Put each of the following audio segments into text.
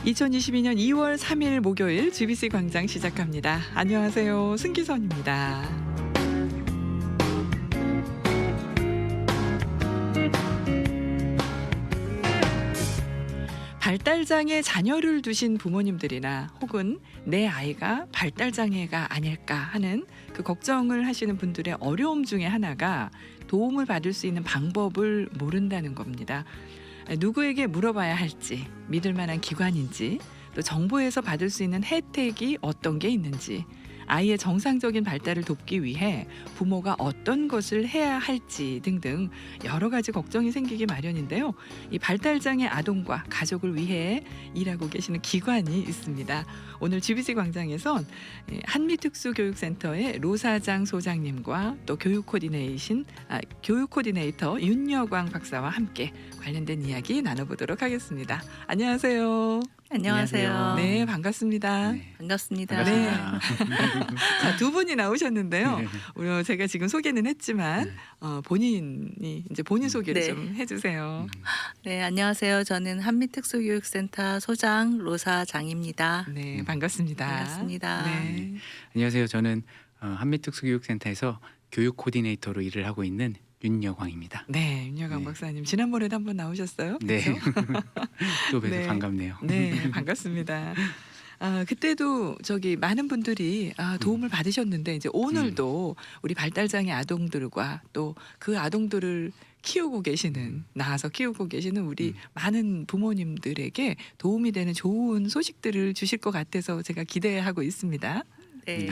2022년 2월 3일 목요일 GBC 광장 시작합니다. 안녕하세요. 승기선입니다. 발달장애 자녀를 두신 부모님들이나 혹은 내 아이가 발달장애가 아닐까 하는 그 걱정을 하시는 분들의 어려움 중에 하나가 도움을 받을 수 있는 방법을 모른다는 겁니다. 누구에게 물어봐야 할지, 믿을 만한 기관인지, 또 정부에서 받을 수 있는 혜택이 어떤 게 있는지, 아이의 정상적인 발달을 돕기 위해 부모가 어떤 것을 해야 할지 등등 여러 가지 걱정이 생기기 마련인데요. 이 발달장애 아동과 가족을 위해 일하고 계시는 기관이 있습니다. 오늘 GBC 광장에선 한미특수교육센터의 로사장 소장님과 또 교육 코디네이터 윤여광 박사와 함께 관련된 이야기 나눠보도록 하겠습니다. 안녕하세요. 안녕하세요. 네, 반갑습니다. 네. 반갑습니다. 네. 자, 두 분이 나오셨는데요. 제가 지금 소개는 했지만 본인이 이제 본인 소개를 네. 좀 해주세요. 네, 안녕하세요. 저는 한미특수교육센터 소장 로사장입니다. 네, 반갑습니다. 반갑습니다. 네. 안녕하세요. 저는 한미특수교육센터에서 교육 코디네이터로 일을 하고 있는 윤여광입니다. 네, 윤여광 네. 박사님 지난번에도 한번 나오셨어요. 네. 또 뵈서 네. 반갑네요. 네, 반갑습니다. 그때도 많은 분들이 도움을 받으셨는데 이제 오늘도 우리 발달장애 아동들과 또 그 아동들을 키우고 계시는 낳아서 키우고 계시는 우리 많은 부모님들에게 도움이 되는 좋은 소식들을 주실 것 같아서 제가 기대하고 있습니다. 네.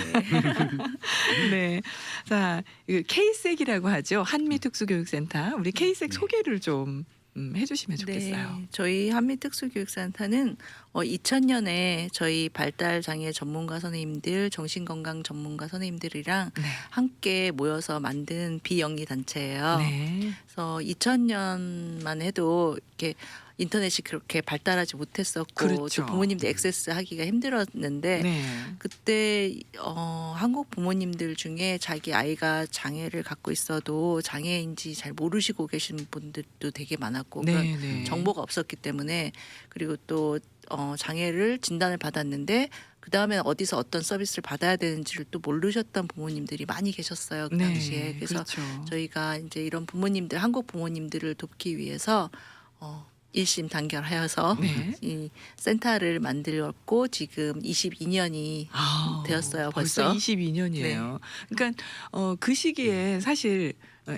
네, 자, K색이라고 하죠. 한미특수교육센터 우리 K색 네. 소개를 좀 해주시면 좋겠어요. 네, 저희 한미특수교육센터는 2000년에 저희 발달장애 전문가 선생님들, 정신건강 전문가 선생님들이랑 네. 함께 모여서 만든 비영리 단체예요. 네. 그래서 2000년만 해도 이렇게 인터넷이 그렇게 발달하지 못했었고 그렇죠. 또 부모님들 액세스하기가 힘들었는데 네. 그때 한국 부모님들 중에 자기 아이가 장애를 갖고 있어도 장애인지 잘 모르시고 계신 분들도 되게 많았고 그런 네, 네. 정보가 없었기 때문에 그리고 또 장애를 진단을 받았는데 그 다음에 어디서 어떤 서비스를 받아야 되는지를 또 모르셨던 부모님들이 많이 계셨어요 그 당시에. 그래서 그렇죠. 저희가 이제 이런 부모님들, 한국 부모님들을 돕기 위해서 일심단결하여서 네. 이 센터를 만들었고 지금 22년이 되었어요, 벌써. 22년이에요. 그러니까 그 시기에 사실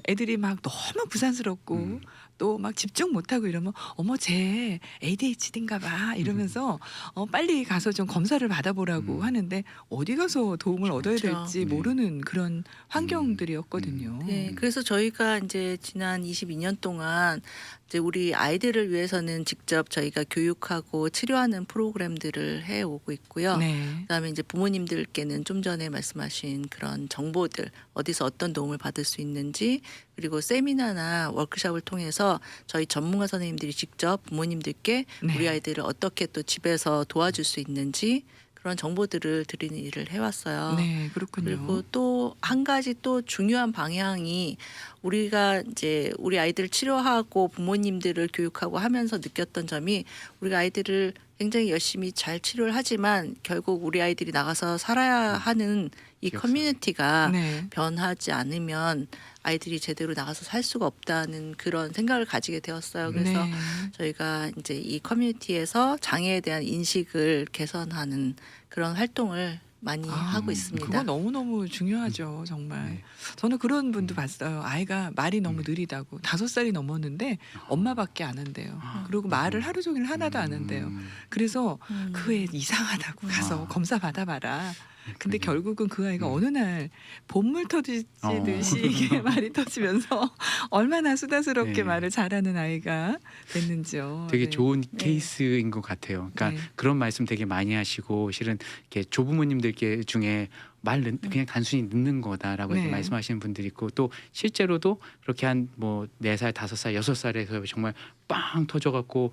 애들이 막 너무 부산스럽고 또 막 집중 못하고 이러면 어머 쟤 ADHD인가 봐 이러면서 빨리 가서 좀 검사를 받아보라고 하는데 어디 가서 도움을 얻어야 그렇죠. 될지 모르는 그런 환경들이었거든요. 네, 그래서 저희가 이제 지난 22년 동안 이제 우리 아이들을 위해서는 직접 저희가 교육하고 치료하는 프로그램들을 해오고 있고요. 네. 그다음에 이제 부모님들께는 좀 전에 말씀하신 그런 정보들 어디서 어떤 도움을 받을 수 있는지 그리고 세미나나 워크숍을 통해서 저희 전문가 선생님들이 직접 부모님들께 네. 우리 아이들을 어떻게 또 집에서 도와줄 수 있는지 그런 정보들을 드리는 일을 해왔어요. 네, 그렇군요. 그리고 또 한 가지 또 중요한 방향이 우리가 이제 우리 아이들을 치료하고 부모님들을 교육하고 하면서 느꼈던 점이 우리가 아이들을 굉장히 열심히 잘 치료를 하지만 결국 우리 아이들이 나가서 살아야 하는 이 기억사. 커뮤니티가 네. 변하지 않으면 아이들이 제대로 나가서 살 수가 없다는 그런 생각을 가지게 되었어요. 그래서 네. 저희가 이제 이 커뮤니티에서 장애에 대한 인식을 개선하는 그런 활동을 많이 하고 있습니다. 그거 너무너무 중요하죠, 정말. 네. 저는 그런 분도 봤어요. 아이가 말이 너무 느리다고 5살이 넘었는데 엄마밖에 안 한대요. 그리고 말을 하루 종일 하나도 안 한대요. 그래서 그 애 이상하다고 가서 검사 받아봐라. 근데 결국은 그 아이가 어느 날 봇물 터지듯이 이게 말이 터지면서 얼마나 수다스럽게 네. 말을 잘하는 아이가 됐는지요. 되게 네. 좋은 케이스인 것 같아요. 그러니까 네. 그런 말씀 되게 많이 하시고 실은 이렇게 조부모님들 중에 그냥 단순히 늦는 거다라고 네. 이렇게 말씀하시는 분들이 있고 또 실제로도 그렇게 한 뭐 4살, 5살, 6살에서 정말 빵 터져갖고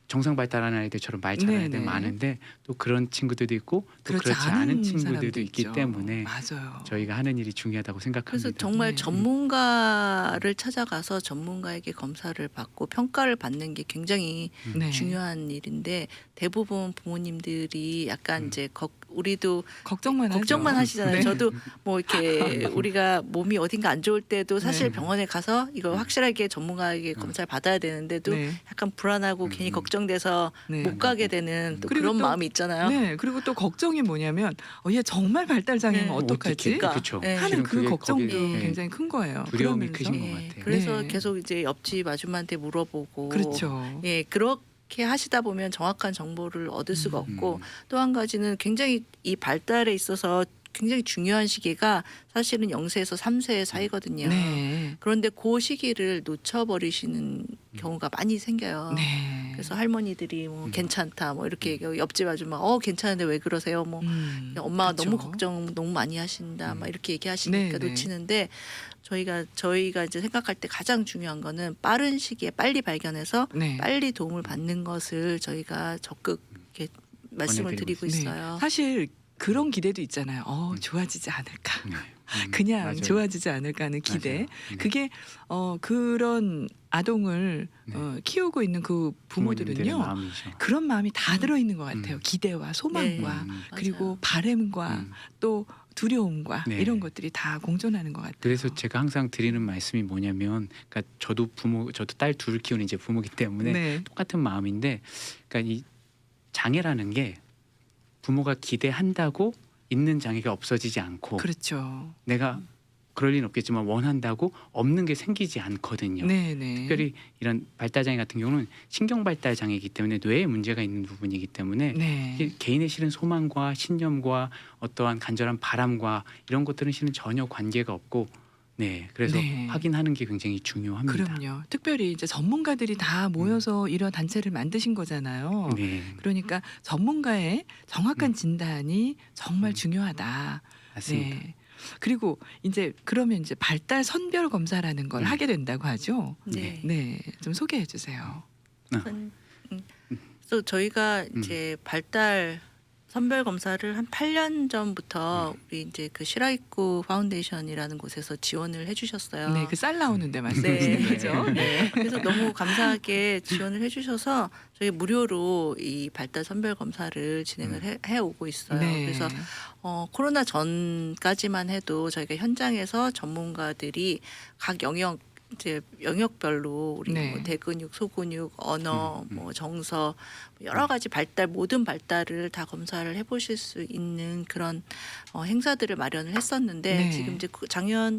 정상 발달하는 아이들처럼 말 잘하는 애들 네네. 많은데 또 그런 친구들도 있고 또 그렇지 않은 친구들도 있기 있죠. 때문에 맞아요. 저희가 하는 일이 중요하다고 생각합니다. 그래서 정말 네. 전문가를 찾아가서 전문가에게 검사를 받고 평가를 받는 게 굉장히 네. 중요한 일인데 대부분 부모님들이 약간 이제 우리도 걱정만 걱정만 하죠. 하시잖아요. 네. 저도 뭐 이렇게 우리가 몸이 어딘가 안 좋을 때도 사실 네. 병원에 가서 이거 확실하게 전문가에게 검사를 받아야 되는데도 네. 약간 불안하고 괜히 걱정돼서 네. 못 가게 되는 또 그리고 그런 또- 마음이 있잖아요. 네. 그리고 또 걱정이 뭐냐면 얘 정말 발달 장애면 네. 어떡하지? 그러니까. 그렇죠. 네. 하는 실은 그 그게 걱정도 거기에, 네, 굉장히 큰 거예요. 두려움이 그러면서- 크신 것 예, 같아요. 그래서 네. 계속 이제 옆집 아줌마한테 물어보고 그렇죠. 예, 그렇게 하시다 보면 정확한 정보를 얻을 수가 없고 음. 또 한 가지는 굉장히 이 발달에 있어서 굉장히 중요한 시기가 사실은 0세에서 3세 사이거든요. 네. 그런데 그 시기를 놓쳐버리시는 경우가 많이 생겨요. 네. 그래서 할머니들이 뭐 괜찮다 뭐 이렇게 얘기하고 옆집 아줌마 괜찮은데 왜 그러세요? 뭐 엄마가 그렇죠. 너무 걱정 너무 많이 하신다 막 이렇게 얘기하시니까 네, 네. 놓치는데 저희가 이제 생각할 때 가장 중요한 거는 빠른 시기에 빨리 발견해서 네. 빨리 도움을 받는 것을 저희가 적극 이렇게 말씀을 권해드리고 드리고 네. 있어요. 사실 그런 기대도 있잖아요. 좋아지지 않을까. 네. 그냥 맞아요. 좋아지지 않을까 하는 기대. 맞아요. 그게 그런 아동을 네. 키우고 있는 그 부모님들의 부모들은요. 마음이죠. 그런 마음이 다 들어있는 것 같아요. 음. 기대와 소망과 네. 그리고 맞아요. 바램과 음. 또 두려움과 네. 이런 것들이 다 공존하는 것 같아요. 그래서 제가 항상 드리는 말씀이 뭐냐면, 그러니까 저도 딸 둘 키우는 이제 부모기 때문에 네. 똑같은 마음인데, 그러니까 이 장애라는 게 부모가 기대한다고 있는 장애가 없어지지 않고 그렇죠. 내가 그럴 리는 없겠지만 원한다고 없는 게 생기지 않거든요. 네네. 특별히 이런 발달 장애 같은 경우는 신경 발달 장애이기 때문에 뇌에 문제가 있는 부분이기 때문에 네. 이게 개인의 실은 소망과 신념과 어떠한 간절한 바람과 이런 것들은 실은 전혀 관계가 없고, 네, 그래서 네. 확인하는 게 굉장히 중요합니다. 그럼요. 특별히 이제 전문가들이 다 모여서 이런 단체를 만드신 거잖아요. 네, 그러니까 전문가의 정확한 진단이 정말 중요하다. 맞습니다. 네. 그리고 이제 그러면 이제 발달 선별 검사라는 걸 하게 된다고 하죠. 네. 네, 좀 소개해 주세요. 그래서 저희가 이제 발달 선별 검사를 한 8년 전부터 우리 이제 그 시라이쿠 파운데이션이라는 곳에서 지원을 해주셨어요. 네, 그 쌀 나오는데 말씀하시는 네. 거죠. 네. 그래서 너무 감사하게 지원을 해주셔서 저희 무료로 이 발달 선별 검사를 진행을 해오고 있어요. 네. 그래서 코로나 전까지만 해도 저희가 현장에서 전문가들이 각 영역별로 우리 네. 뭐 대근육, 소근육, 언어, 뭐 정서 여러 가지 모든 발달을 다 검사를 해보실 수 있는 그런 행사들을 마련을 했었는데 네. 지금 이제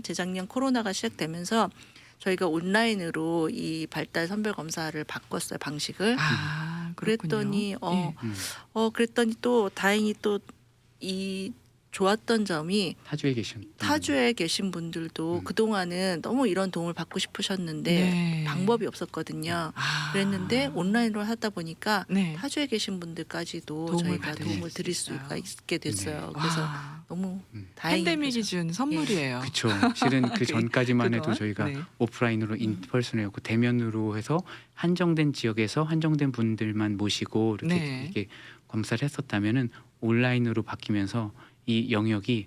재작년 코로나가 시작되면서 저희가 온라인으로 이 발달 선별 검사를 바꿨어요, 방식을. 아, 그렇군요. 그랬더니 예. 그랬더니 또 다행히 또 이 좋았던 점이 타주에 계신 타주에 계신 분들도 그동안은 너무 이런 도움을 받고 싶으셨는데 네. 방법이 없었거든요. 아. 그랬는데 온라인으로 하다 보니까 네. 타주에 계신 분들까지도 도움을 저희가 받을 도움을 수 드릴 있어요. 수가 있게 됐어요. 네. 그래서 와, 너무 다행히 팬데믹이 준 선물이에요. 그렇죠. 실은 그 전까지만 해도 그동안? 저희가 네. 오프라인으로 인퍼슨이었고 대면으로 해서 한정된 지역에서 한정된 분들만 모시고 이렇게, 네. 이렇게 검사를 했었다면은 온라인으로 바뀌면서 이 영역이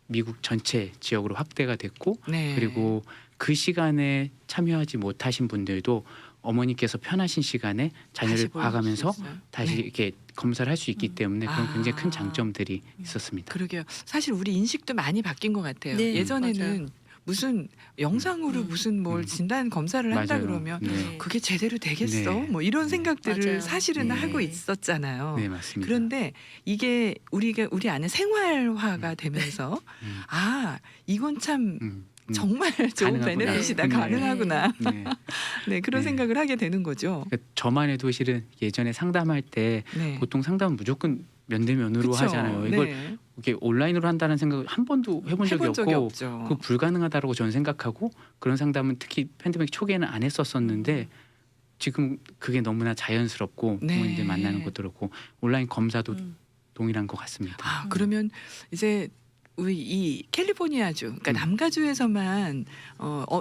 미국 전체 지역으로 확대가 됐고 네. 그리고 그 시간에 참여하지 못하신 분들도 어머니께서 편하신 시간에 자녀를 다시 볼 봐가면서 수 있어요. 다시 네. 이렇게 검사를 할 수 있기 때문에 그런 아. 굉장히 큰 장점들이 있었습니다. 그러게요. 사실 우리 인식도 많이 바뀐 것 같아요. 네, 예전에는 맞아요. 무슨 영상으로 무슨 뭘 진단 검사를 한다 맞아요. 그러면 네. 그게 제대로 되겠어? 네. 뭐 이런 네. 생각들을 맞아요. 사실은 네. 하고 있었잖아요. 네, 맞습니다. 그런데 이게 우리 안에 생활화가 되면서 음. 아 이건 참 정말 좋은 가능하구나. 베네핏이다, 네. 가능하구나. 네. 네, 그런 네. 생각을 하게 되는 거죠. 그러니까 저만 해도 실은 예전에 상담할 때 네. 보통 상담은 무조건 면대면으로 그쵸? 하잖아요. 이걸 네. 이렇게 온라인으로 한다는 생각을 한 번도 해본 적이 없고 없죠. 그 불가능하다라고 저는 생각하고 그런 상담은 특히 팬데믹 초기에는 안 했었었는데 지금 그게 너무나 자연스럽고 네. 부모님들 만나는 것도 그렇고 온라인 검사도 동일한 것 같습니다. 아, 그러면 이제 우리 이 캘리포니아주, 그러니까 음. 남가주에서만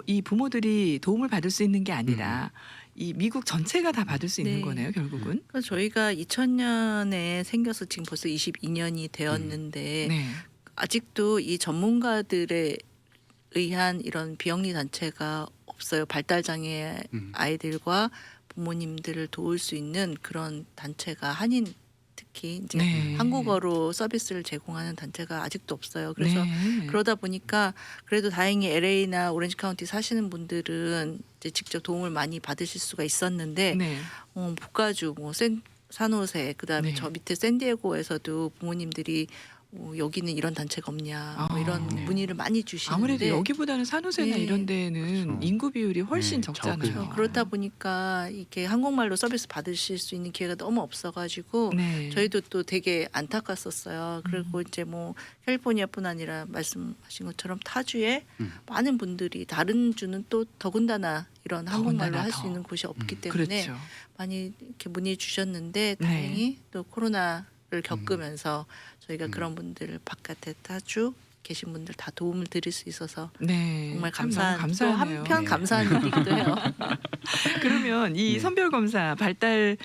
이 부모들이 도움을 받을 수 있는 게 아니라 이 미국 전체가 다 받을 수 있는 네. 거네요, 결국은. 그래서 저희가 2000년에 생겨서 지금 벌써 22년이 되었는데 네. 아직도 이 전문가들에 의한 이런 비영리 단체가 없어요. 발달장애 아이들과 부모님들을 도울 수 있는 그런 단체가 한인 특히 이제 네. 한국어로 서비스를 제공하는 단체가 아직도 없어요. 그래서 네. 그러다 보니까 그래도 다행히 LA나 오렌지 카운티 사시는 분들은 이제 직접 도움을 많이 받으실 수가 있었는데 네. 북가주 뭐 산호세 그다음에 네. 저 밑에 샌디에고에서도 부모님들이 여기는 이런 단체가 없냐 뭐 이런 네. 문의를 많이 주시는데 아무래도 여기보다는 산호세나 네. 이런 데는 그렇죠. 인구 비율이 훨씬 네, 적잖아요. 적어요. 그렇다 보니까 이렇게 한국말로 서비스 받으실 수 있는 기회가 너무 없어가지고 네. 저희도 또 되게 안타깝었어요. 그리고 이제 뭐 캘리포니아뿐 아니라 말씀하신 것처럼 타주에 많은 분들이 다른 주는 또 더군다나 이런 한국말로 더군다나 할 수 더. 있는 곳이 없기 때문에 그렇죠. 많이 이렇게 문의 주셨는데 네. 다행히 또 코로나를 겪으면서 저희가 그런 분들을 바깥에 타주 계신 분들 다 도움을 드릴 수 있어서 네. 정말 참 너무 감사한 또 감사하네요. 한편 네. 감사한 일이기도 해요. 그러면 이 네. 선별 검사 발달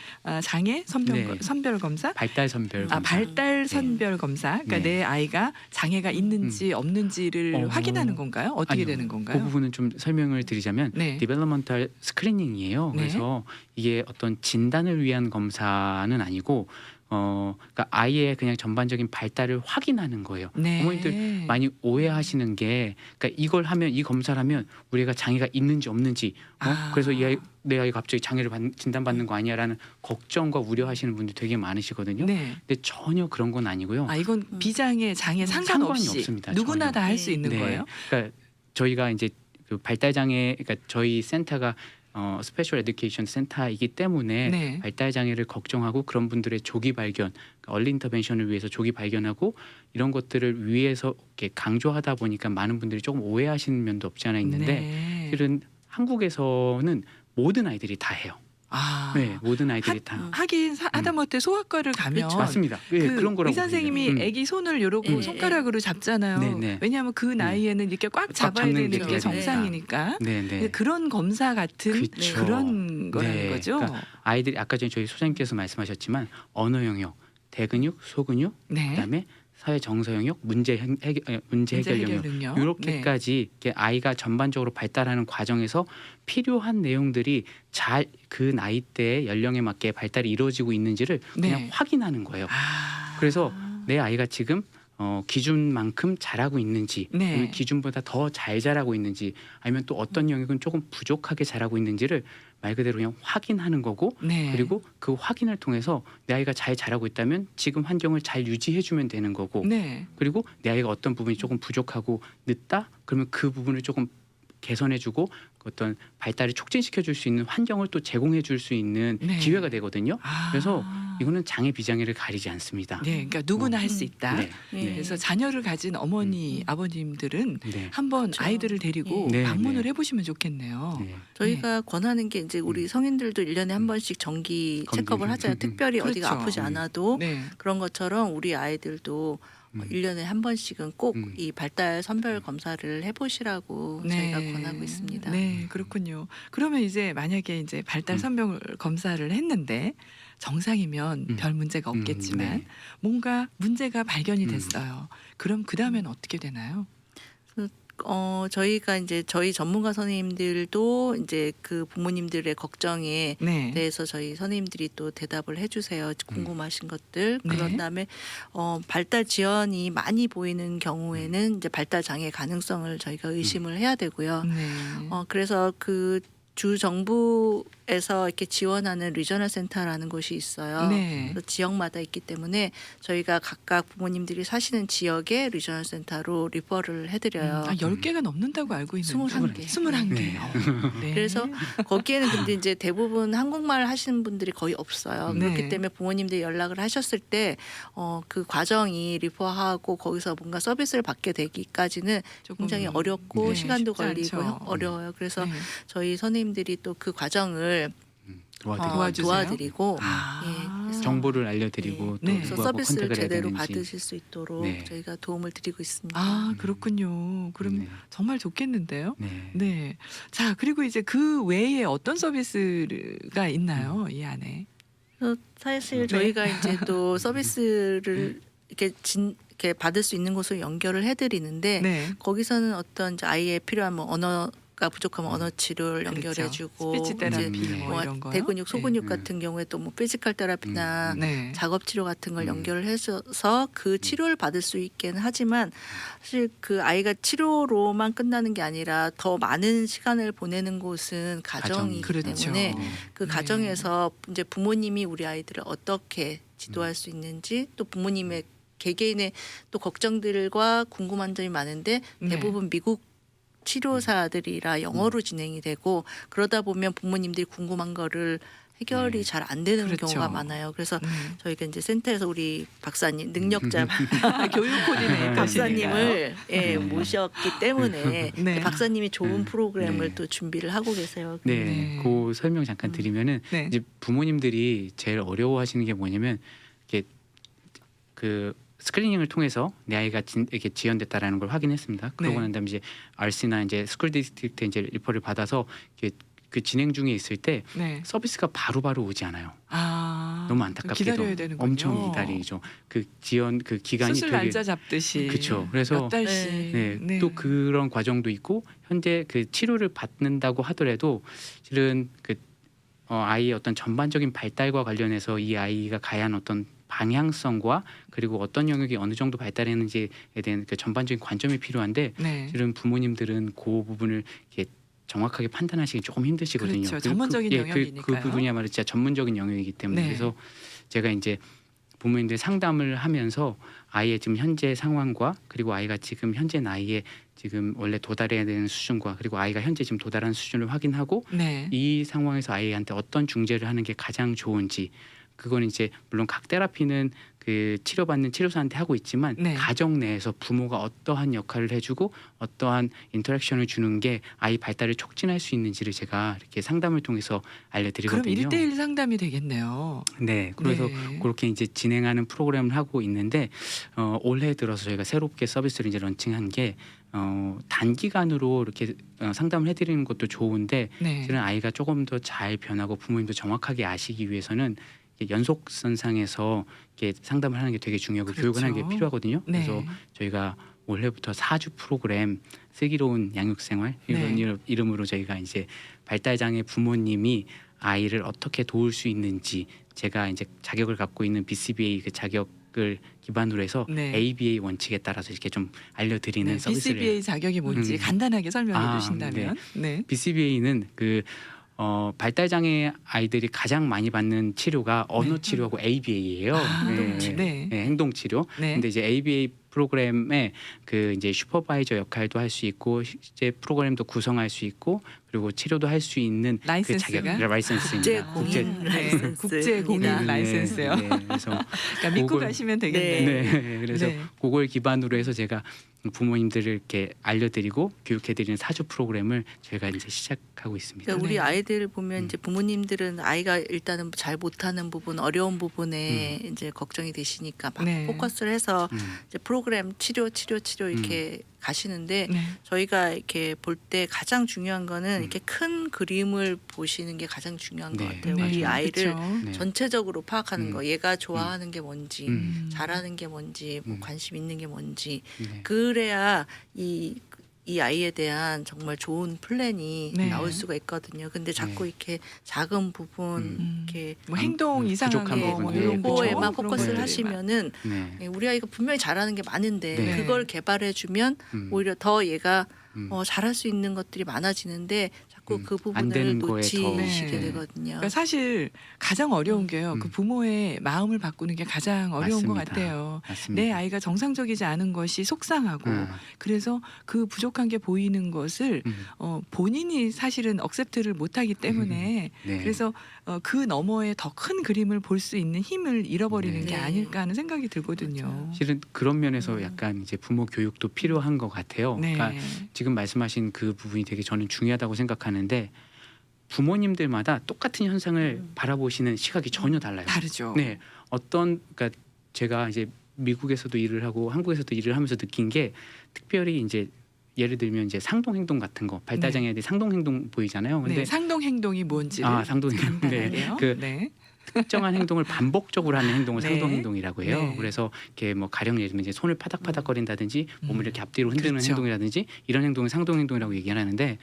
장애 네. 선별 검사 발달 선별 검사. 발달 선별 검사. 그러니까 네. 내 아이가 장애가 있는지 없는지를 어. 확인하는 건가요? 어떻게 아니요. 되는 그 건가요? 부분은 좀 설명을 드리자면 네. 디벨롭먼탈 스크리닝이에요. 네. 그래서 이게 어떤 진단을 위한 검사는 아니고 그러니까 아이의 그냥 전반적인 발달을 확인하는 거예요. 네. 부모님들 많이 오해하시는 게 그러니까 이걸 하면 이 검사를 하면 우리가 장애가 있는지 없는지 그래서 내 아이 갑자기 장애를 진단받는 거 아니야라는 걱정과 우려하시는 분들이 되게 많으시거든요. 네. 근데 전혀 그런 건 아니고요. 이건 비장애 장애 상관없이 상관이 없습니다. 누구나 전혀. 다 할 수 있는 네. 거예요. 그러니까 저희가 이제 그 발달 장애 그러니까 저희 센터가 스페셜 에듀케이션 센터이기 때문에 네. 발달 장애를 걱정하고 그런 분들의 조기 발견, 그러니까 얼리 인터벤션을 위해서 조기 발견하고 이런 것들을 위해서 이렇게 강조하다 보니까 많은 분들이 조금 오해하시는 면도 없지 않아 있는데 네. 실은 한국에서는 모든 아이들이 다 해요. 네, 모든 아이들이 다. 하긴 하다못해 소아과를 가면 그렇죠. 맞습니다. 예, 그 그런 거라고 의사 선생님이 보이죠. 아기 손을 요러고 네. 손가락으로 잡잖아요. 네, 네. 왜냐하면 그 나이에는 이렇게 꽉 잡아야 잡는 되는 게 게 돼야 정상이니까. 네, 네. 그런 검사 같은 그쵸. 그런 거라는 네. 거죠. 그러니까 아이들이 아까 전에 저희 소장님께서 말씀하셨지만 언어 영역, 대근육, 소근육, 네. 그다음에 사회 정서 영역, 문제 해결 영역 능력. 이렇게까지 이렇게 아이가 전반적으로 발달하는 과정에서 필요한 내용들이 잘 그 나이대 연령에 맞게 발달이 이루어지고 있는지를 그냥 네. 확인하는 거예요. 아. 그래서 내 아이가 지금 기준만큼 잘하고 있는지, 네. 아니면 기준보다 더 잘 자라고 있는지, 아니면 또 어떤 영역은 조금 부족하게 자라고 있는지를 말 그대로 그냥 확인하는 거고, 네. 그리고 그 확인을 통해서 내 아이가 잘 자라고 있다면 지금 환경을 잘 유지해주면 되는 거고, 네. 그리고 내 아이가 어떤 부분이 조금 부족하고 늦다, 그러면 그 부분을 조금 개선해주고 어떤 발달을 촉진시켜 줄 수 있는 환경을 또 제공해 줄 수 있는 네. 기회가 되거든요. 아. 그래서 이거는 장애 비장애를 가리지 않습니다. 네, 그러니까 누구나 할 수 있다. 네. 네. 그래서 자녀를 가진 어머니, 아버님들은 네. 한번 그렇죠. 아이들을 데리고 네, 방문을 네. 해보시면 좋겠네요. 네. 저희가 권하는 게 이제 우리 성인들도 1년에 한 번씩 정기 검진. 체크업을 하잖아요. 특별히 어디가 그렇죠. 아프지 않아도 네. 그런 것처럼 우리 아이들도 1년에 한 번씩은 꼭 이 발달 선별 검사를 해보시라고 저희가 권하고 있습니다. 네, 그렇군요. 그러면 이제 만약에 이제 발달 선별 검사를 했는데 정상이면 별 문제가 없겠지만 네. 뭔가 문제가 발견이 됐어요. 그럼 그 다음에는 어떻게 되나요? 저희가 이제 저희 전문가 선생님들도 이제 그 부모님들의 걱정에 네. 대해서 저희 선생님들이 또 대답을 해주세요. 궁금하신 것들. 네. 그런 다음에 발달 지연이 많이 보이는 경우에는 이제 발달 장애 가능성을 저희가 의심을 해야 되고요. 네. 그래서 그 주 정부에서 이렇게 지원하는 리저널 센터라는 곳이 있어요. 네. 그래서 지역마다 있기 때문에 저희가 각각 부모님들이 사시는 지역의 리저널 센터로 리퍼를 해드려요. 10개가 넘는다고 알고 있는데 21개. 21개. 네. 네. 그래서 거기에는 근데 이제 대부분 한국말 하시는 분들이 거의 없어요. 네. 그렇기 때문에 부모님들이 연락을 하셨을 때 그 과정이 리퍼하고 거기서 뭔가 서비스를 받게 되기까지는 조금 굉장히 어렵고 네, 시간도 쉽지 걸리고 않죠. 어려워요. 그래서 네. 저희 선생님들이 또 그 과정을 도와드리고 도와드리고 아. 예, 그래서 정보를 알려드리고 네. 또 그래서 누구하고 서비스를 컨택을 해야 제대로 되는지. 받으실 수 있도록 네. 저희가 도움을 드리고 있습니다. 아, 그렇군요. 그럼 네. 정말 좋겠는데요. 네. 네. 자, 그리고 이제 그 외에 어떤 서비스가 있나요? 이 안에. 그래서 사실 네. 저희가 이제 또 서비스를 이렇게 받을 수 있는 곳으로 연결을 해드리는데 네. 거기서는 어떤 이제 아이의 필요한 뭐 언어가 부족하면 언어 치료를 연결해주고 스피치 이제 테라피 네. 뭐 이런 거요. 대근육, 소근육 네. 같은 경우에 또 뭐 피지컬 테라피나 네. 작업 치료 같은 걸 연결을 해서 그 치료를 받을 수 있게는 하지만 사실 그 아이가 치료로만 끝나는 게 아니라 더 많은 시간을 보내는 곳은 가정이기 그렇죠. 때문에 그 네. 가정에서 이제 부모님이 우리 아이들을 어떻게 지도할 수 있는지 또 부모님의 개개인의 또 걱정들과 궁금한 점이 많은데 네. 대부분 미국 치료사들이라 영어로 진행이 되고 그러다 보면 부모님들이 궁금한 거를 해결이 네. 잘 안 되는 그렇죠. 경우가 많아요. 그래서 네. 저희가 이제 센터에서 우리 박사님 능력자 교육 코디네이터 박사님을 네. 모셨기 때문에 네. 박사님이 좋은 프로그램을 네. 또 준비를 하고 계세요. 네. 네. 그 설명 잠깐 드리면은 네. 이제 부모님들이 제일 어려워하시는 게 뭐냐면 이게 그 스크리닝을 통해서 내 아이가 이렇게 지연됐다라는 걸 확인했습니다. 그러고 네. 난 다음에 이제 RC나 이제 스쿨 디스트릭트 이제 리퍼를 받아서 이게 그 진행 중에 있을 때 네. 서비스가 바로바로 오지 않아요. 아, 너무 안타깝게도 기다려야 되는군요. 엄청 기다리죠. 그 지연 그 기간이 수술 되게 날짜 잡듯이. 그쵸. 그래서 몇 달씩. 네, 또 그런 과정도 있고 현재 그 치료를 받는다고 하더라도 실은 그 아이의 어떤 전반적인 발달과 관련해서 이 아이가 가야 하는 어떤 방향성과 그리고 어떤 영역이 어느 정도 발달했는지에 대한 그 전반적인 관점이 필요한데 네. 실은 부모님들은 그 부분을 이렇게 정확하게 판단하시기 조금 힘드시거든요. 그렇죠. 전문적인 영역이니까요. 그 부분이야말로 진짜 전문적인 영역이기 때문에 네. 그래서 제가 이제 부모님들 상담을 하면서 아이의 지금 현재 상황과 그리고 아이가 지금 현재 나이에 지금 원래 도달해야 되는 수준과 그리고 아이가 현재 지금 도달한 수준을 확인하고 네. 이 상황에서 아이한테 어떤 중재를 하는 게 가장 좋은지 그건 이제 물론 각 테라피는 그 치료받는 치료사한테 하고 있지만 네. 가정 내에서 부모가 어떠한 역할을 해주고 어떠한 인터랙션을 주는 게 아이 발달을 촉진할 수 있는지를 제가 이렇게 상담을 통해서 그럼 알려드리거든요. 1대1 상담이 되겠네요. 네, 그래서 네. 그렇게 이제 진행하는 프로그램을 하고 있는데 올해 들어서 저희가 새롭게 서비스를 이제 런칭한 게 단기간으로 이렇게 상담을 해드리는 것도 좋은데 네. 실은 아이가 조금 더 잘 변하고 부모님도 정확하게 아시기 위해서는 연속선상에서 이렇게 상담을 하는 게 되게 중요하고 그렇죠. 교육을 하는 게 필요하거든요. 네. 그래서 저희가 올해부터 4주 프로그램 슬기로운 양육생활 이런 네. 이름으로 저희가 이제 발달장애 부모님이 아이를 어떻게 도울 수 있는지 제가 이제 자격을 갖고 있는 BCBA 그 자격을 기반으로 해서 네. ABA 원칙에 따라서 이렇게 좀 알려드리는 네. 서비스를 BCBA 자격이 뭔지 음. 간단하게 설명해 아, 주신다면. 네. BCBA는 그 발달장애 아이들이 가장 많이 받는 치료가 언어 치료하고 ABA예요. 아, 행동치료. 네. 행동 치료. 네. 근데 이제 ABA 프로그램에 그 이제 슈퍼바이저 역할도 할 수 있고 실제 프로그램도 구성할 수 있고 그리고 치료도 할 수 있는 그 라이센스가? 자격 라이센스입니다. 국제 공인 네. 국제 공인 라이센스입니다. 라이센스요. 네, 그래서 그러니까 믿고 그걸- 가시면 되겠네요. 네, 그래서 네. 그걸 기반으로 해서 제가 부모님들을 이렇게 알려드리고 교육해드리는 4주 프로그램을 저희가 이제 시작하고 있습니다. 그러니까 우리 네. 아이들 보면 이제 부모님들은 아이가 일단은 잘 못하는 부분, 어려운 부분에 이제 걱정이 되시니까 막 네. 포커스를 해서 음. 이제 프로그램 치료 이렇게 가시는데 네. 저희가 이렇게 볼 때 가장 중요한 거는 이렇게 큰 그림을 보시는 게 가장 중요한 것 네. 같아요. 네. 우리 아이를 그렇죠. 네. 전체적으로 파악하는 음. 거, 얘가 좋아하는 게 뭔지, 음. 잘하는 게 뭔지, 뭐 음. 관심 있는 게 뭔지, 네. 그래야 이 아이에 대한 정말 좋은 플랜이 네. 나올 수가 있거든요. 근데 자꾸 네. 이렇게 작은 부분 이렇게 뭐 행동 이상한 부족한 거 뭐 부분, 이런 네, 거 그거에만 그렇죠. 포커스를 네. 하시면은 네. 우리 아이가 분명히 잘하는 게 많은데 네. 그걸 개발해 주면 음. 오히려 더 얘가 음. 잘할 수 있는 것들이 많아지는데 자꾸 그 안 부분을 되는 거에 더- 놓치시게 네. 되거든요. 그러니까 사실 가장 어려운 게요. 그 부모의 마음을 바꾸는 게 가장 어려운 것 맞습니다. 같아요. 맞습니다. 내 아이가 정상적이지 않은 것이 속상하고 그래서 그 부족한 게 보이는 것을 본인이 사실은 억셉트를 못하기 때문에 네. 그래서 그 너머에 더 큰 그림을 볼 수 있는 힘을 잃어버리는 네. 게 아닐까 하는 생각이 들거든요. 맞아요. 실은 그런 면에서 약간 이제 부모 교육도 필요한 것 같아요. 네. 그러니까 지금 말씀하신 그 부분이 되게 저는 중요하다고 생각하는데 부모님들마다 똑같은 현상을 바라보시는 시각이 전혀 달라요. 다르죠. 네, 그러니까 제가 이제 미국에서도 일을 하고 한국에서도 일을 하면서 느낀 게 특별히 이제 예를 들면 이제 상동 행동 같은 거 발달 장애들이 상동 행동 보이잖아요. 근데 네, 상동 행동이 뭔지를 상동 행동. 간단하게요. 그 네. 특정한 행동을 반복적으로 하는 행동을 네. 상동 행동이라고 해요. 네. 그래서 이렇게 뭐 가령 예를 들면 이제 손을 파닥파닥거린다든지 몸을 이렇게 앞뒤로 흔드는 그렇죠. 행동이라든지 이런 행동을 상동 행동이라고 얘기를 하는데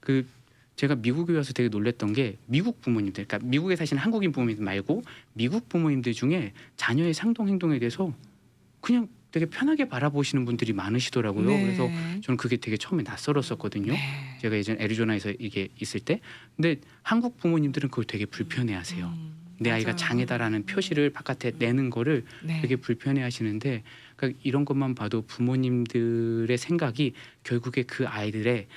그 제가 미국에 와서 되게 놀랬던 게 미국 부모님들, 그러니까 미국에 사시는 한국인 부모님들 말고 미국 부모님들 중에 자녀의 상동 행동에 대해서 그냥 되게 편하게 바라보시는 분들이 많으시더라고요. 네. 그래서 저는 그게 되게 처음에 낯설었었거든요. 네. 제가 예전 애리조나에서 이게 있을 때, 근데 한국 부모님들은 그걸 되게 불편해하세요. 내 아이가 맞아요. 장애다라는 표시를 바깥에 내는 거를 네. 되게 불편해하시는데, 그러니까 이런 것만 봐도 부모님들의 생각이 결국에 그 아이들의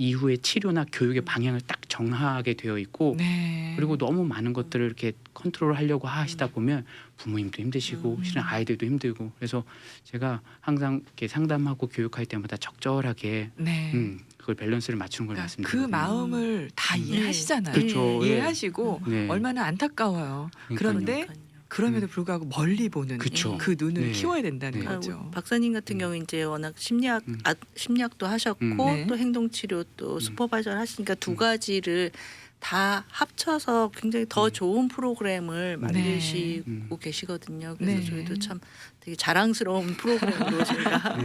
이후의 치료나 교육의 방향을 딱 정하게 되어 있고, 네. 그리고 너무 많은 것들을 이렇게 컨트롤하려고 하시다 보면 부모님도 힘드시고 실은 아이들도 힘들고, 그래서 제가 항상 이렇게 상담하고 교육할 때마다 적절하게 네. 그걸 밸런스를 맞추는 걸 그러니까 그 말씀드리거든요. 마음을 다 이해하시잖아요. 그렇죠. 이해하시고 네. 얼마나 안타까워요. 그런데 그럼에도 불구하고 멀리 보는 그쵸. 그 눈을 네. 키워야 된다는 네. 거죠. 박사님 같은 경우 이제 워낙 심리학도 하셨고 네. 또 행동치료 또 슈퍼바이저를 하시니까 두 가지를 다 합쳐서 굉장히 더 좋은 프로그램을 만드시고 계시거든요. 그래서 네. 저희도 참 되게 자랑스러운 프로그램으로 저희가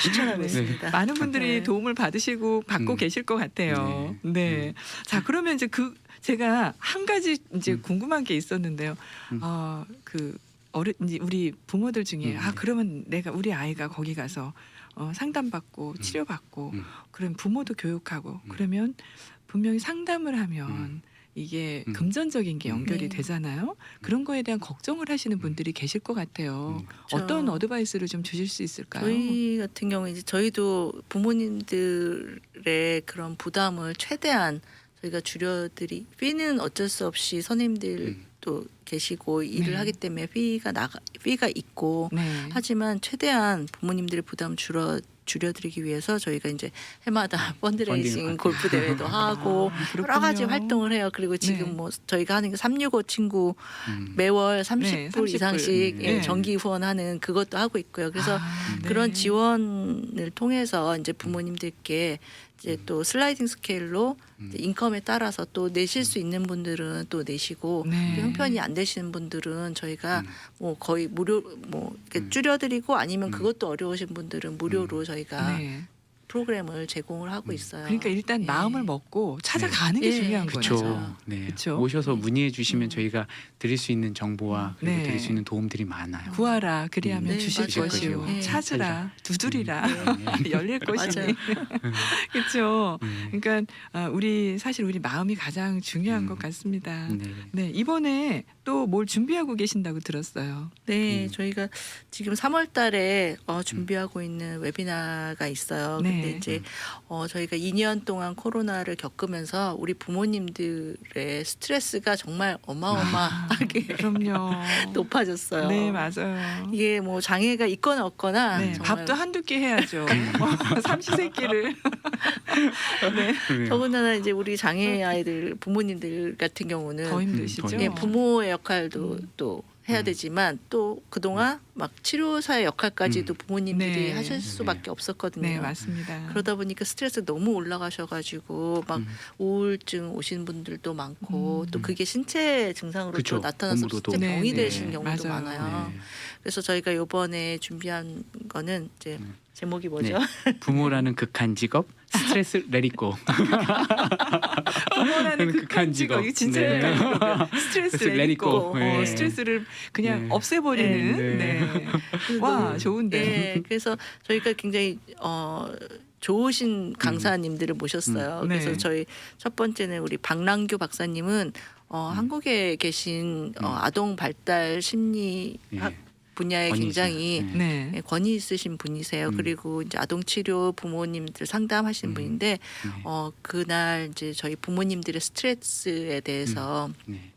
추천하고 있습니다. 많은 분들이 네. 도움을 받고 계실 것 같아요. 네. 자, 그러면 이제 제가 한 가지 이제 궁금한 게 있었는데요. 이제 우리 부모들 중에 그러면 우리 아이가 거기 가서 상담받고 치료받고 그럼 부모도 교육하고 그러면 분명히 상담을 하면 이게 금전적인 게 연결이 네. 되잖아요. 그런 거에 대한 걱정을 하시는 분들이 계실 것 같아요. 어떤 어드바이스를 좀 주실 수 있을까요? 저희 같은 경우 이제 저희도 부모님들의 그런 부담을 최대한 저희가 피는 어쩔 수 없이 선생님들도 계시고 일을 네. 하기 때문에 피가 있고 네. 하지만 최대한 부모님들의 부담 줄여드리기 위해서 저희가 이제 해마다 펀드레이징 골프 대회도 하고 여러 가지 그렇군요. 활동을 해요. 그리고 지금 네. 뭐 저희가 하는 게 365 친구 매월 30불 30불. 이상씩 네. 정기 후원하는 그것도 하고 있고요. 그래서 네. 그런 지원을 통해서 이제 부모님들께 이제 또 슬라이딩 스케일로 이제 인컴에 따라서 또 내실 수 있는 분들은 또 내시고 네. 또 형편이 안 되시는 분들은 저희가 뭐 거의 무료 뭐 이렇게 줄여드리고 아니면 그것도 어려우신 분들은 무료로 저희가 네. 프로그램을 제공을 하고 있어요. 그러니까 일단 네. 마음을 먹고 찾아가는 게 네. 중요한 그렇죠. 거죠. 네. 그쵸? 오셔서 문의해 주시면 저희가 드릴 수 있는 정보와 그리고 네. 드릴 수 있는 도움들이 많아요. 구하라 그리하면 네, 주실 맞아요. 것이요. 네. 찾으라 두드리라 열릴 것이니. 맞아요. 그렇죠. 그러니까 사실 우리 마음이 가장 중요한 것 같습니다. 네. 네, 이번에 또 뭘 준비하고 계신다고 들었어요. 네, 저희가 지금 3월 달에 준비하고 있는 웨비나가 있어요. 네. 근데 이제 저희가 2년 동안 코로나를 겪으면서 우리 부모님들의 스트레스가 정말 어마어마하게 그럼요. 높아졌어요. 네, 맞아요. 이게 뭐 장애가 있거나 없거나 네, 정말 밥도 한두 끼 해야죠. 삼시세끼를. 네, 더군다나 이제 우리 장애 아이들 부모님들 같은 경우는 더 힘드시죠. 더 예, 부모의 역할도 또 해야 되지만 또 그동안 막 치료사의 역할까지도 부모님들이 네. 하실 수밖에 없었거든요. 네, 맞습니다. 그러다 보니까 스트레스 너무 올라가셔가지고 막 우울증 오신 분들도 많고 또 그게 신체 증상으로 또 그쵸. 나타나서 몸으로도. 진짜 병이 네, 되시는 네, 경우도 맞아요. 많아요. 네. 그래서 저희가 이번에 준비한 거는 이제 제목이 뭐죠? 네. 부모라는 극한 직업 스트레스 레디고. 부모라는 극한 직업. 이거 진짜 네. 스트레스 Let it 내리고 go. 네. 스트레스를 그냥 네. 없애버리는. 네. 네. 그래서 와, 너무- 좋은데. 네, 그래서 저희가 굉장히 좋으신 강사님들을 모셨어요. 네. 그래서 저희 첫 번째는 우리 박랑규 박사님은 한국에 계신 아동 발달 심리학 네. 분야에 권위죠. 굉장히 네. 네. 권위 있으신 분이세요. 그리고 이제 아동 치료 부모님들 상담하시는 분인데 네. 그날 이제 저희 부모님들의 스트레스에 대해서 네.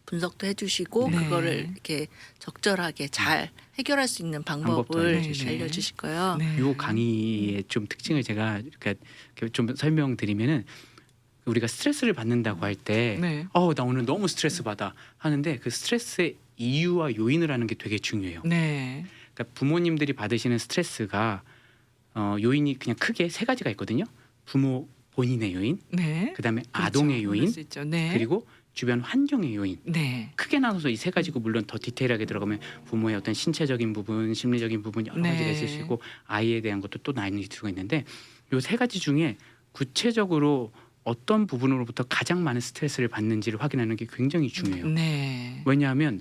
분석도 해주시고 네. 그거를 이렇게 적절하게 잘 해결할 수 있는 방법도 방법을 알려주시고. 알려주실 거예요. 네. 요 강의의 좀 특징을 제가 이렇게 좀 설명드리면은 우리가 스트레스를 받는다고 할 때 네. 나 오늘 너무 스트레스 받아 하는데 그 스트레스의 이유와 요인을 아는 게 되게 중요해요. 네. 그러니까 부모님들이 받으시는 스트레스가 요인이 그냥 크게 세 가지가 있거든요. 부모 본인의 요인, 네. 그다음에 그렇죠. 아동의 그럴 요인, 수 있죠. 네. 그리고 주변 환경의 요인. 네. 크게 나눠서 이 세 가지고 물론 더 디테일하게 들어가면 부모의 어떤 신체적인 부분, 심리적인 부분 여러 네. 가지가 있을 수 있고 아이에 대한 것도 또 나뉘어질 수가 있는데 요 세 가지 중에 구체적으로 어떤 부분으로부터 가장 많은 스트레스를 받는지를 확인하는 게 굉장히 중요해요. 네. 왜냐하면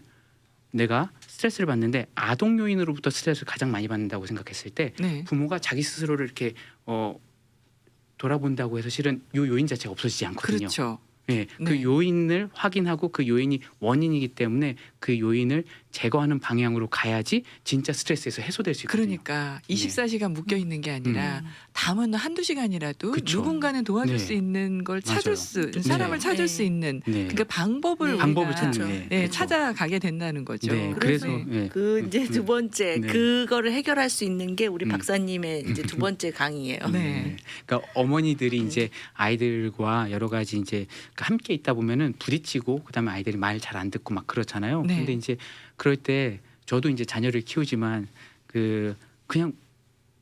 내가 스트레스를 받는데 아동 요인으로부터 스트레스를 가장 많이 받는다고 생각했을 때 네. 부모가 자기 스스로를 이렇게 돌아본다고 해서 실은 요 요인 자체가 없어지지 않거든요. 그렇죠. 예, 네. 그 요인을 확인하고 그 요인이 원인이기 때문에 그 요인을 제거하는 방향으로 가야지 진짜 스트레스에서 해소될 수 있거든요. 그러니까 24시간 묶여 있는 게 아니라 음. 담은 한두 시간이라도 그쵸. 누군가는 도와줄 네. 수 있는 걸 찾을 맞아요. 수 네. 사람을 찾을 네. 수 있는 네. 그러니까 방법을 네. 방법을 우리가 찾는 그렇죠. 게 네, 찾아가게 된다는 거죠. 네, 그래서 그래서 예. 그 이제 두 번째 네. 그거를 해결할 수 있는 게 우리 음. 박사님의 이제 두 번째 강의예요. 네. 그러니까 어머니들이 이제 아이들과 여러 가지 이제 함께 있다 보면은 부딪히고 그다음에 아이들이 말 잘 안 듣고 막 그렇잖아요. 네. 근데 이제 그럴 때 저도 이제 자녀를 키우지만 그냥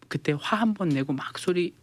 그때 화 한 번 내고 막 소리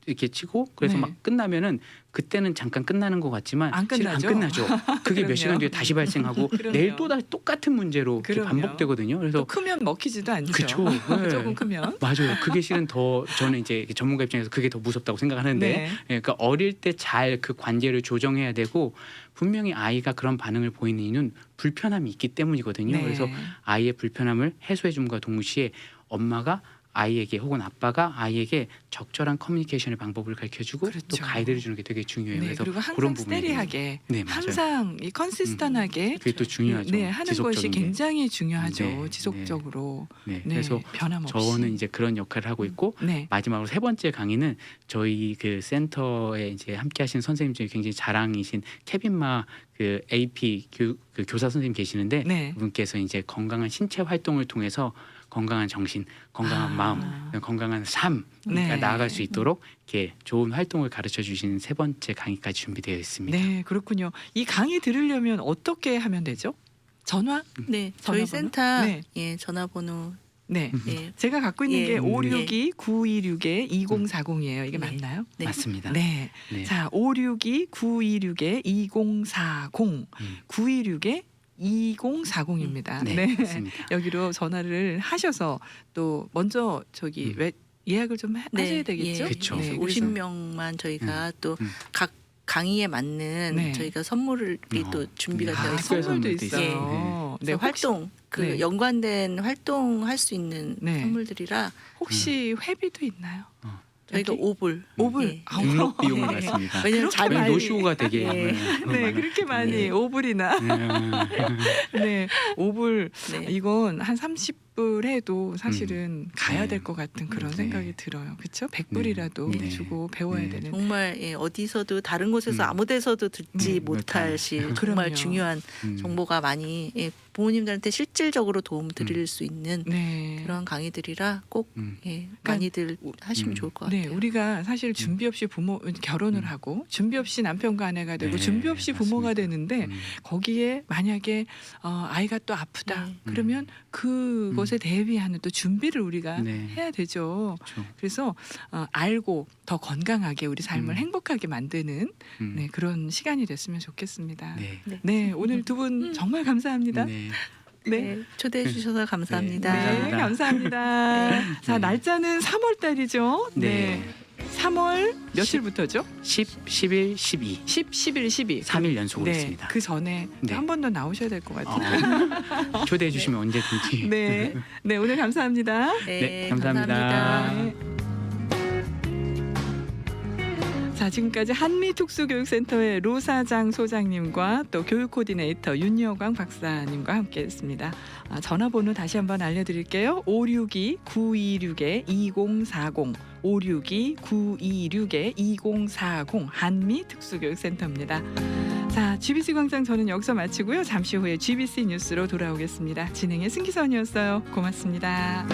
이렇게 치고 그래서 네. 막 끝나면은 그때는 잠깐 끝나는 것 같지만 안 실은 안 끝나죠. 끝나죠. 그게 몇 그럼요. 시간 뒤에 다시 발생하고 그럼요. 내일 또 다시 똑같은 문제로 이렇게 그럼요. 반복되거든요. 또 그래서 크면 먹히지도 않죠. 그쵸. 네. 조금 크면. 맞아요. 그게 실은 더 저는 이제 전문가 입장에서 그게 더 무섭다고 생각하는데 네. 예, 그러니까 어릴 때 잘 그 관계를 조정해야 되고 분명히 아이가 그런 반응을 보이는 이유는 불편함이 있기 때문이거든요. 네. 그래서 아이의 불편함을 해소해 줌과 동시에 엄마가 아이에게 혹은 아빠가 아이에게 적절한 커뮤니케이션의 방법을 가르쳐주고 또 그렇죠. 가이드를 주는 게 되게 중요해요. 네, 그래서 그리고 항상 그런 부분이 스테리하게 네, 맞아요. 항상 이 컨시스턴하게 그게 또 중요하죠. 네, 하는 것이 지속적인 게. 굉장히 중요하죠. 네, 지속적으로. 네, 네, 그래서 변함없이. 저는 이제 그런 역할을 하고 있고 네. 마지막으로 세 번째 강의는 저희 그 센터에 이제 함께 하신 선생님 중에 굉장히 자랑이신 케빈마 그 AP 그 교사 선생님 계시는데 네. 그분께서 이제 건강한 신체 활동을 통해서 건강한 정신, 건강한 마음, 건강한 삶 네. 나아갈 수 있도록 이렇게 좋은 활동을 가르쳐 주시는 세 번째 강의까지 준비되어 있습니다. 네, 그렇군요. 이 강의 들으려면 어떻게 하면 되죠? 전화? 네, 저희 전화번호? 센터 네. 예, 전화번호 네. 예, 제가 갖고 있는 예. 게 562-926-2040이에요. 이게 네. 맞나요? 네. 맞습니다. 네. 네. 자, 562-926-2040, 926-2040입니다. 네, 맞습니다. 여기로 전화를 하셔서 또 먼저 저기 예약을 좀 하셔야 되겠죠? 예, 그쵸. 네, 그래서- 50명만 저희가 또 음. 각 강의에 맞는 네. 저희가 선물이 또 준비가 아, 되어 선물도 있어요. 선물도 있어요. 있어요. 네, 그래서 혹시, 활동 그 네. 연관된 활동할 수 있는 네. 선물들이라 혹시 회비도 있나요? 저희가 여기? 5불 5불. 네. 아우. 등록 비용을 네. 받습니다. 왜냐면 잘 왜냐면 많이- 노쇼가 되게 네. 네, 그렇게 많이 네. 5불이나. 네, 5불. 네. 이건 한 30불 해도 사실은 가야 네. 될 것 같은 그런 네. 생각이 들어요. 그렇죠? 100불이라도 네. 주고 배워야 네. 되는. 정말 예, 어디서도 다른 곳에서 아무 데서도 듣지 못하실 정말 그럼요. 중요한 정보가 많이 예, 부모님들한테 실질적으로 도움 드릴 수 있는 네. 그런 강의들이라 꼭 예, 그러니까 많이들 하시면 좋을 것 같아요. 네, 우리가 사실 준비 없이 결혼을 하고 준비 없이 남편과 아내가 되고 네, 준비 없이 부모가 맞습니다. 되는데 거기에 만약에 아이가 또 아프다 네. 그러면 그것에 대비하는 또 준비를 우리가 네. 해야 되죠. 그렇죠. 그래서 알고 더 건강하게 우리 삶을 음. 행복하게 만드는 네, 그런 시간이 됐으면 좋겠습니다. 네, 네. 오늘 두 분 정말 감사합니다. 네. 네. 네, 초대해 주셔서 감사합니다. 네, 감사합니다. 자, 네. 날짜는 3월 달이죠. 네. 3월 며칠부터죠? 10, 11, 12. 10, 11, 12. 3일 연속으로 네. 있습니다. 그 전에 네. 한 번 더 나오셔야 될 것 같아요. 초대해 주시면 언제든지. 네. 네, 오늘 감사합니다. 네, 감사합니다. 네. 자, 지금까지 한미특수교육센터의 로사장 소장님과 또 교육 코디네이터 윤여광 박사님과 함께했습니다. 전화번호 다시 한번 알려드릴게요. 562-926-2040 562-926-2040 한미특수교육센터입니다. 자, GBC 광장 저는 여기서 마치고요. 잠시 후에 GBC 뉴스로 돌아오겠습니다. 진행의 승기선이었어요. 고맙습니다.